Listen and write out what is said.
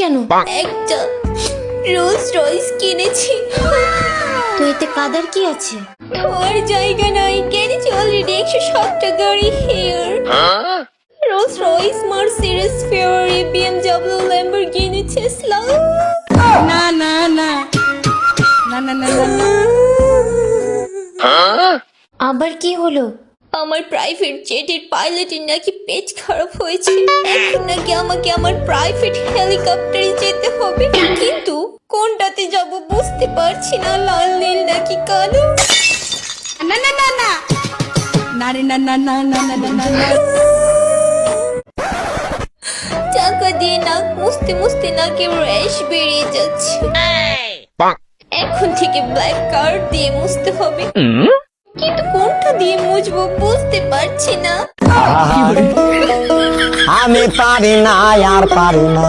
কেন? একটা Rolls Royce কিনেছি। তো এতে কাদার কি আছে? ধোয়ার জায়গা নাই, কিনেছি অলরেডি 107টা গাড়ি হেয়ার। রোলস রয়েস, মার্সিডিজ, ফেরারি, বিএমডব্লিউ, ল্যাম্বরগিনি, টেসলা। না না না না না না না। আবার কি হলো? আমার প্রাইভেট জেটের পাইলটের নাকি পেট খারাপ হয়েছে। এখন নাকি আমাকে আমার প্রাইভেট হেলিকপ্টারে যেতে হবে, কিন্তু কোনটাতে যাব বুঝতে পারছি না, লাল নীল নাকি কালো। না না না না না রে না না না না না না না। টাকা দিয়ে নাক মুছতে মুছতে নাকি র্যাশ বেরিয়ে যাচ্ছে। এখন থেকে ব্ল্যাক কার্ড দিয়ে মুছতে হবে, কিন্তু কোনটা দিয়ে মুছবো বুঝতে পারছি না। আমি পারি না আর পারি না।